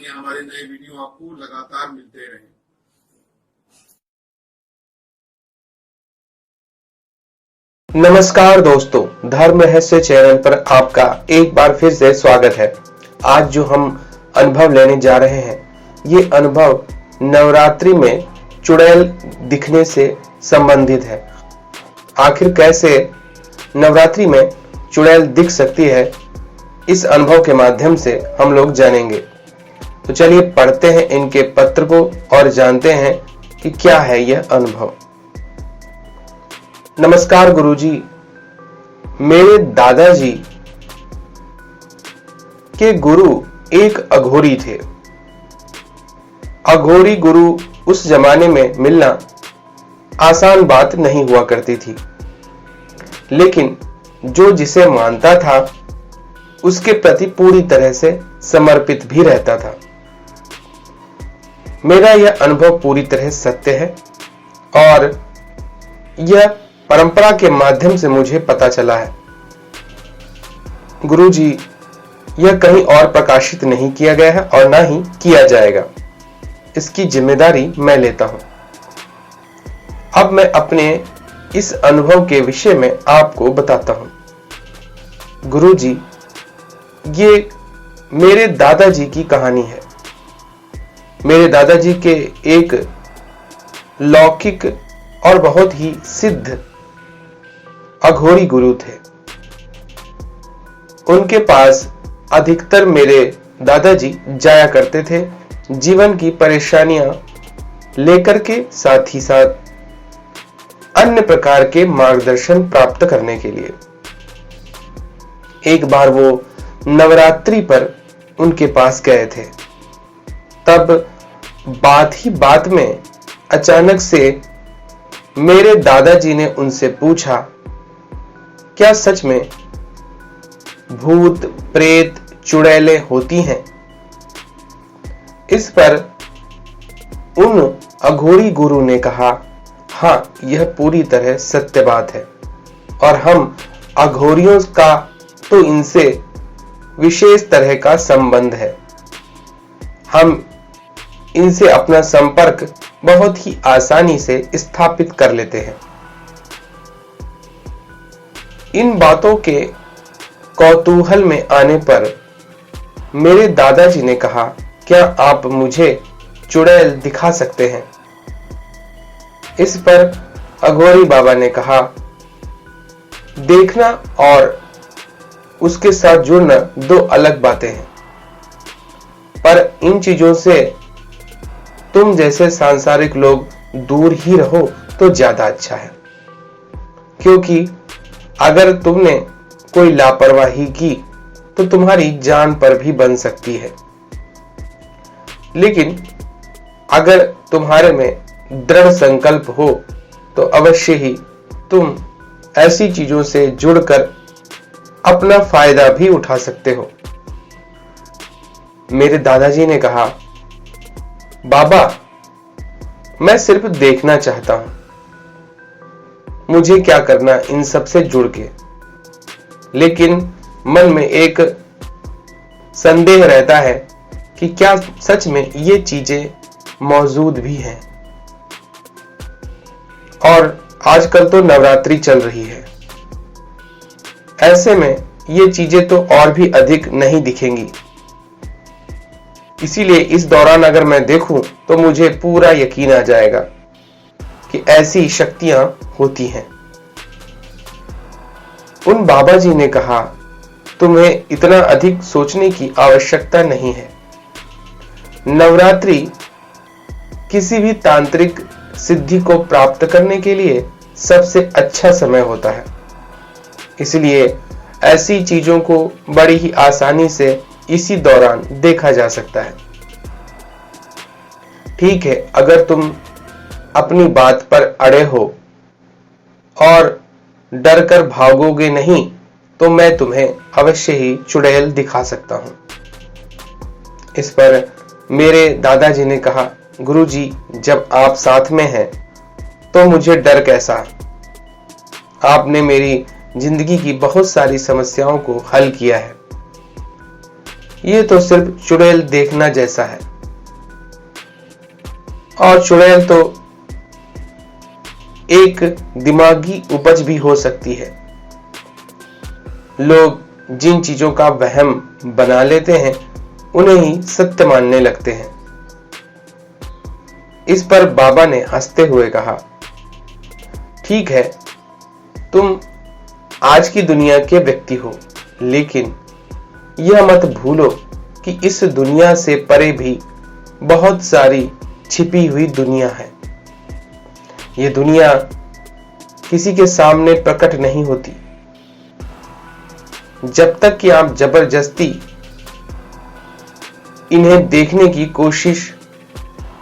ताकि हमारे नए वीडियो आपको लगातार मिलते रहें। नमस्कार दोस्तों, धर्म रहस्य चैनल पर आपका एक बार फिर से स्वागत है। आज जो हम अनुभव लेने जा रहे हैं, ये अनुभव नवरात्रि में चुड़ैल दिखने से संबंधित है। आखिर कैसे नवरात्रि में चुड़ैल दिख सकती है, इस अनुभव के माध्यम से हम लोग जानेंगे। तो चलिए पढ़ते हैं इनके पत्र को और जानते हैं कि क्या है यह अनुभव। नमस्कार गुरुजी, मेरे दादाजी के गुरु एक अघोरी थे। अघोरी गुरु उस जमाने में मिलना आसान बात नहीं हुआ करती थी, लेकिन जो जिसे मानता था उसके प्रति पूरी तरह से समर्पित भी रहता था। मेरा यह अनुभव पूरी तरह सत्य है और यह परंपरा के माध्यम से मुझे पता चला है। गुरुजी, यह कहीं और प्रकाशित नहीं किया गया है और ना ही किया जाएगा। इसकी जिम्मेदारी मैं लेता हूं। अब मैं अपने इस अनुभव के विषय में आपको बताता हूं। गुरुजी, ये मेरे दादाजी की कहानी है। मेरे दादाजी के एक लौकिक और बहुत ही सिद्ध अघोरी गुरु थे। उनके पास अधिकतर मेरे दादाजी जाया करते थे, जीवन की परेशानियां लेकर के, साथ ही साथ अन्य प्रकार के मार्गदर्शन प्राप्त करने के लिए। एक बार वो नवरात्रि पर उनके पास गए थे। तब बात ही बात में अचानक से मेरे दादाजी ने उनसे पूछा, क्या सच में भूत प्रेत चुड़ैलें होती हैं? इस पर उन अघोरी गुरु ने कहा, हाँ, यह पूरी तरह सत्य बात है और हम अघोरियों का तो इनसे विशेष तरह का संबंध है। हम इनसे अपना संपर्क बहुत ही आसानी से स्थापित कर लेते हैं। इन बातों के कौतूहल में आने पर मेरे दादाजी ने कहा, क्या आप मुझे चुड़ैल दिखा सकते हैं? इस पर अघोरी बाबा ने कहा, देखना और उसके साथ जुड़ना दो अलग बातें हैं, पर इन चीजों से तुम जैसे सांसारिक लोग दूर ही रहो तो ज्यादा अच्छा है, क्योंकि अगर तुमने कोई लापरवाही की तो तुम्हारी जान पर भी बन सकती है। लेकिन अगर तुम्हारे में दृढ़ संकल्प हो तो अवश्य ही तुम ऐसी चीजों से जुड़कर अपना फायदा भी उठा सकते हो। मेरे दादाजी ने कहा, बाबा, मैं सिर्फ देखना चाहता हूं, मुझे क्या करना इन सब से जुड़ के। लेकिन मन में एक संदेह रहता है कि क्या सच में ये चीजें मौजूद भी हैं। और आजकल तो नवरात्रि चल रही है, ऐसे में ये चीजें तो और भी अधिक नहीं दिखेंगी। इसीलिए इस दौरान अगर मैं देखूं तो मुझे पूरा यकीन आ जाएगा कि ऐसी शक्तियां होती हैं। उन बाबा जी ने कहा, तुम्हें इतना अधिक सोचने की आवश्यकता नहीं है। नवरात्रि किसी भी तांत्रिक सिद्धि को प्राप्त करने के लिए सबसे अच्छा समय होता है। इसलिए ऐसी चीजों को बड़ी ही आसानी से इसी दौरान देखा जा सकता है। ठीक है, अगर तुम अपनी बात पर अड़े हो और डर कर भागोगे नहीं तो मैं तुम्हें अवश्य ही चुड़ैल दिखा सकता हूं। इस पर मेरे दादाजी ने कहा, गुरुजी, जब आप साथ में हैं तो मुझे डर कैसा? आपने मेरी जिंदगी की बहुत सारी समस्याओं को हल किया है। ये तो सिर्फ चुड़ैल देखना जैसा है, और चुड़ैल तो एक दिमागी उपज भी हो सकती है। लोग जिन चीजों का वहम बना लेते हैं उन्हें ही सत्य मानने लगते हैं। इस पर बाबा ने हंसते हुए कहा, ठीक है, तुम आज की दुनिया के व्यक्ति हो, लेकिन यह मत भूलो कि इस दुनिया से परे भी बहुत सारी छिपी हुई दुनिया है। ये दुनिया किसी के सामने प्रकट नहीं होती। जब तक कि आप जबरदस्ती इन्हें देखने की कोशिश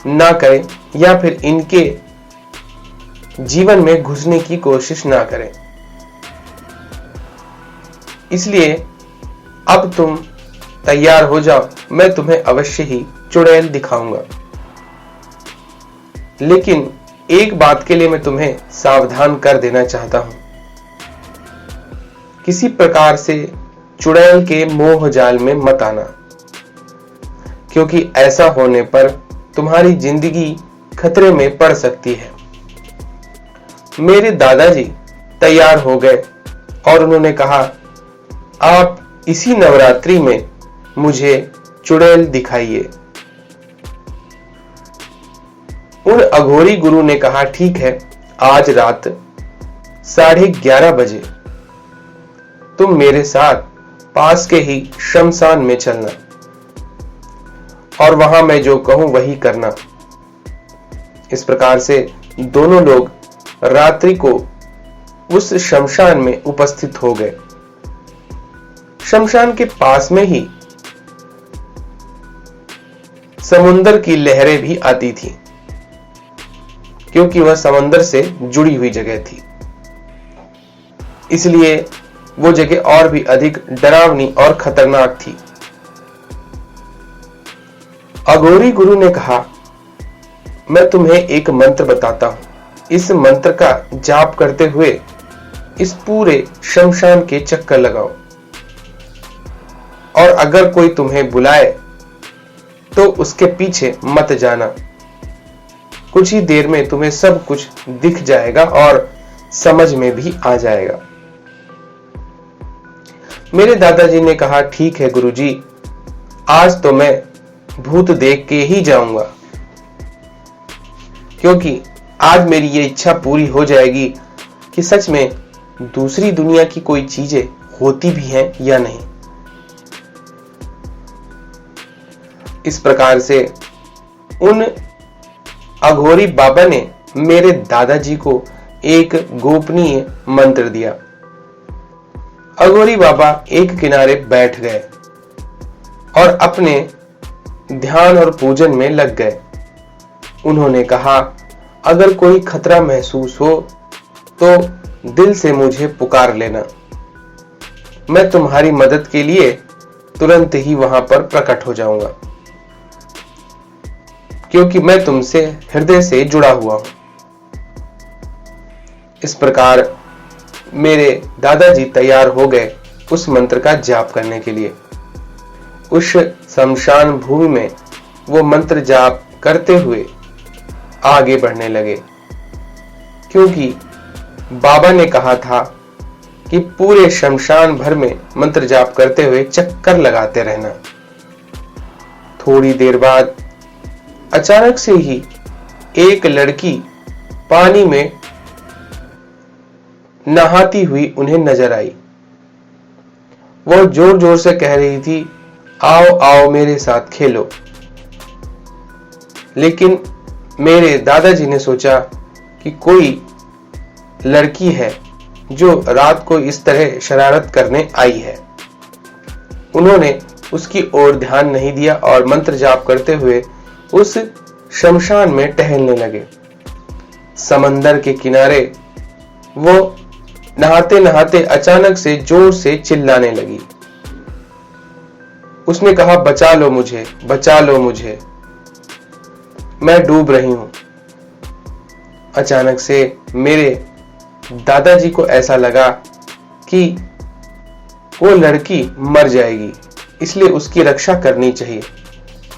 ना करें या फिर इनके जीवन में घुसने की कोशिश ना करें। इसलिए अब तुम तैयार हो जाओ, मैं तुम्हें अवश्य ही चुड़ैल दिखाऊंगा। लेकिन एक बात के लिए मैं तुम्हें सावधान कर देना चाहता हूं। किसी प्रकार से चुड़ैल के मोह जाल में मत आना, क्योंकि ऐसा होने पर तुम्हारी जिंदगी खतरे में पड़ सकती है। मेरे दादाजी तैयार हो गए और उन्होंने कहा, आप इसी नवरात्रि में मुझे चुड़ैल दिखाइए। उन अघोरी गुरु ने कहा, ठीक है, आज रात 11:30 बजे तुम मेरे साथ पास के ही शमशान में चलना और वहां मैं जो कहूं वही करना। इस प्रकार से दोनों लोग रात्रि को उस शमशान में उपस्थित हो गए। शमशान के पास में ही समुंदर की लहरें भी आती थी, क्योंकि वह समंदर से जुड़ी हुई जगह थी। इसलिए वो जगह और भी अधिक डरावनी और खतरनाक थी। अघोरी गुरु ने कहा, मैं तुम्हें एक मंत्र बताता हूं। इस मंत्र का जाप करते हुए इस पूरे शमशान के चक्कर लगाओ, और अगर कोई तुम्हें बुलाए तो उसके पीछे मत जाना। कुछ ही देर में तुम्हें सब कुछ दिख जाएगा और समझ में भी आ जाएगा। मेरे दादाजी ने कहा, ठीक है गुरुजी, आज तो मैं भूत देख के ही जाऊंगा, क्योंकि आज मेरी ये इच्छा पूरी हो जाएगी कि सच में दूसरी दुनिया की कोई चीजें होती भी हैं या नहीं। इस प्रकार से उन अघोरी बाबा ने मेरे दादाजी को एक गोपनीय मंत्र दिया। अघोरी बाबा एक किनारे बैठ गए और अपने ध्यान और पूजन में लग गए। उन्होंने कहा, अगर कोई खतरा महसूस हो तो दिल से मुझे पुकार लेना। मैं तुम्हारी मदद के लिए तुरंत ही वहां पर प्रकट हो जाऊंगा, क्योंकि मैं तुमसे हृदय से जुड़ा हुआ हूं। इस प्रकार मेरे दादाजी तैयार हो गए उस मंत्र का जाप करने के लिए। उस शमशान भूमि में वो मंत्र जाप करते हुए आगे बढ़ने लगे, क्योंकि बाबा ने कहा था कि पूरे शमशान भर में मंत्र जाप करते हुए चक्कर लगाते रहना। थोड़ी देर बाद अचानक से ही एक लड़की पानी में नहाती हुई उन्हें नजर आई। वह जोर जोर से कह रही थी, आओ आओ मेरे साथ खेलो। लेकिन मेरे दादाजी ने सोचा कि कोई लड़की है जो रात को इस तरह शरारत करने आई है। उन्होंने उसकी ओर ध्यान नहीं दिया और मंत्र जाप करते हुए उस शमशान में टहलने लगे। समंदर के किनारे वो नहाते नहाते अचानक से जोर से चिल्लाने लगी। उसने कहा, बचा लो मुझे, बचा लो मुझे, मैं डूब रही हूं। अचानक से मेरे दादाजी को ऐसा लगा कि वो लड़की मर जाएगी, इसलिए उसकी रक्षा करनी चाहिए।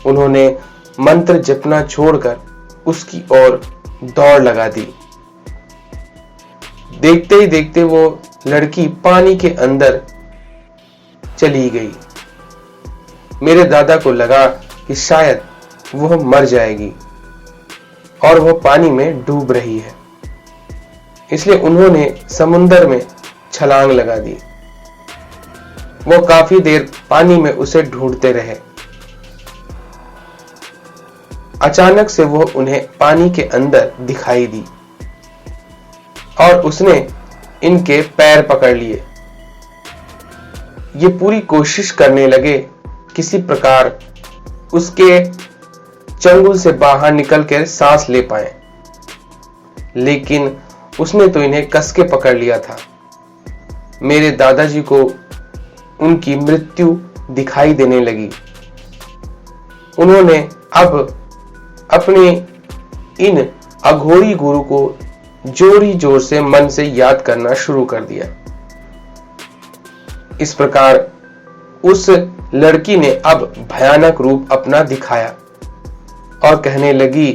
उन्होंने मंत्र जपना छोड़कर उसकी ओर दौड़ लगा दी। देखते ही देखते वो लड़की पानी के अंदर चली गई। मेरे दादा को लगा कि शायद वह मर जाएगी और वह पानी में डूब रही है, इसलिए उन्होंने समुंदर में छलांग लगा दी। वो काफी देर पानी में उसे ढूंढते रहे। अचानक से वह उन्हें पानी के अंदर दिखाई दी और उसने इनके पैर पकड़ लिए। ये पूरी कोशिश करने लगे किसी प्रकार उसके चंगुल से बाहर निकलकर सांस ले पाए, लेकिन उसने तो इन्हें कसके पकड़ लिया था। मेरे दादाजी को उनकी मृत्यु दिखाई देने लगी। उन्होंने अब अपने इन अघोरी गुरु को जोरी जोर से मन से याद करना शुरू कर दिया। इस प्रकार उस लड़की ने अब भयानक रूप अपना दिखाया और कहने लगी,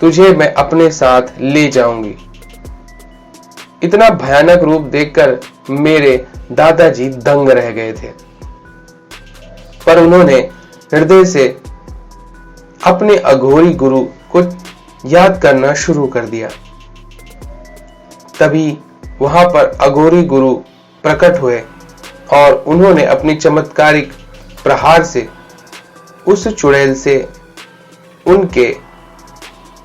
तुझे मैं अपने साथ ले जाऊंगी। इतना भयानक रूप देखकर मेरे दादाजी दंग रह गए थे, पर उन्होंने हृदय से अपने अघोरी गुरु को याद करना शुरू कर दिया। तभी वहां पर अघोरी गुरु प्रकट हुए और उन्होंने अपनी चमत्कारिक प्रहार से उस चुड़ैल से उनके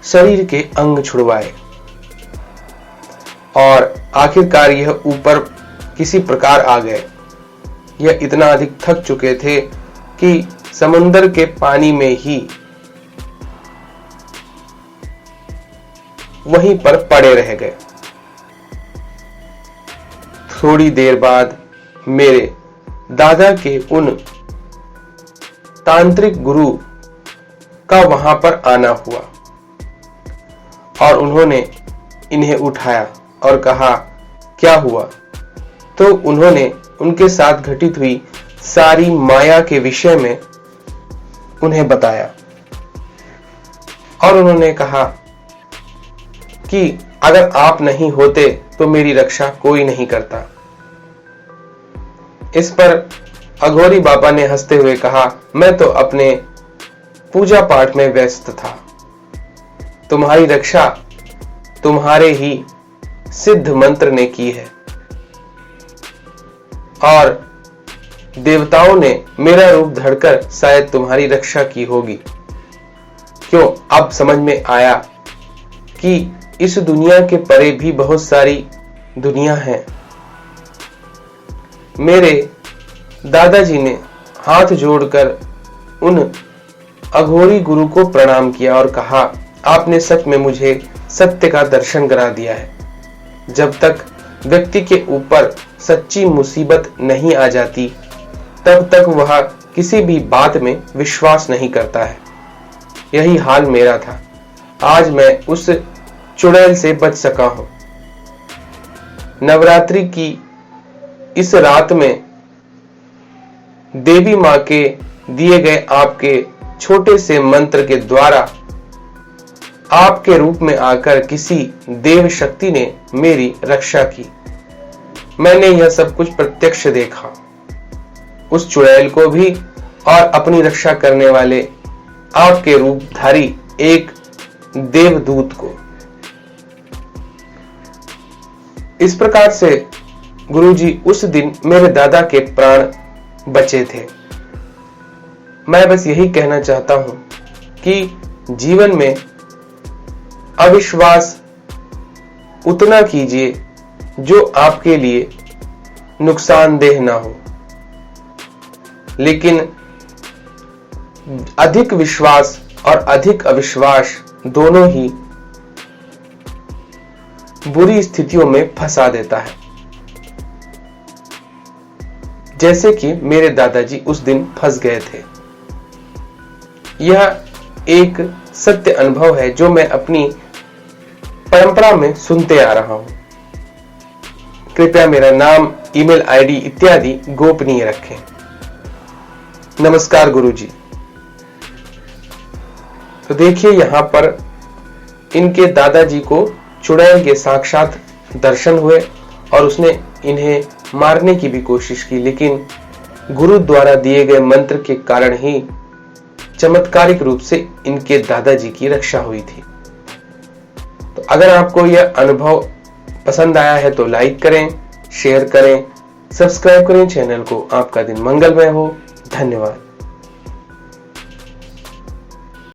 शरीर के अंग छुड़वाए और आखिरकार यह ऊपर किसी प्रकार आ गए। यह इतना अधिक थक चुके थे कि समुद्र के पानी में ही वहीं पर पड़े रह गए। थोड़ी देर बाद मेरे दादा के उन तांत्रिक गुरु का वहां पर आना हुआ और उन्होंने इन्हें उठाया और कहा, क्या हुआ? तो उन्होंने उनके साथ घटित हुई सारी माया के विषय में उन्हें बताया और उन्होंने कहा कि अगर आप नहीं होते तो मेरी रक्षा कोई नहीं करता। इस पर अघोरी बाबा ने हंसते हुए कहा, मैं तो अपने पूजा पाठ में व्यस्त था। तुम्हारी रक्षा तुम्हारे ही सिद्ध मंत्र ने की है और देवताओं ने मेरा रूप धरकर शायद तुम्हारी रक्षा की होगी। क्यों, अब समझ में आया कि इस दुनिया के परे भी बहुत सारी दुनिया है। मेरे दादाजी ने हाथ जोड़कर उन अघोरी गुरु को प्रणाम किया और कहा, आपने सच में मुझे सत्य का दर्शन करा दिया है। जब तक व्यक्ति के ऊपर सच्ची मुसीबत नहीं आ जाती तब तक वह किसी भी बात में विश्वास नहीं करता है। यही हाल मेरा था। आज मैं उस चुड़ैल से बच सका हूं। नवरात्रि की इस रात में देवी मां के दिए गए आपके छोटे से मंत्र के द्वारा आपके रूप में आकर किसी देव शक्ति ने मेरी रक्षा की। मैंने यह सब कुछ प्रत्यक्ष देखा, उस चुड़ैल को भी और अपनी रक्षा करने वाले आपके रूपधारी एक देवदूत को। इस प्रकार से गुरुजी उस दिन मेरे दादा के प्राण बचे थे। मैं बस यही कहना चाहता हूं कि जीवन में अविश्वास उतना कीजिए जो आपके लिए नुकसानदेह ना हो, लेकिन अधिक विश्वास और अधिक अविश्वास दोनों ही बुरी स्थितियों में फंसा देता है। जैसे कि मेरे दादाजी उस दिन फंस गए थे। यह एक सत्य अनुभव है जो मैं अपनी परंपरा में सुनते आ रहा हूं। कृपया मेरा नाम, ईमेल आईडी इत्यादि गोपनीय रखें। नमस्कार गुरुजी। तो देखिए यहां पर इनके दादाजी को चुड़ैल के साक्षात दर्शन हुए और उसने इन्हें मारने की भी कोशिश की, लेकिन गुरु द्वारा दिए गए मंत्र के कारण ही चमत्कारिक रूप से इनके दादाजी की रक्षा हुई थी। तो अगर आपको यह अनुभव पसंद आया है तो लाइक करें, शेयर करें, सब्सक्राइब करें चैनल को। आपका दिन मंगलमय हो। धन्यवाद।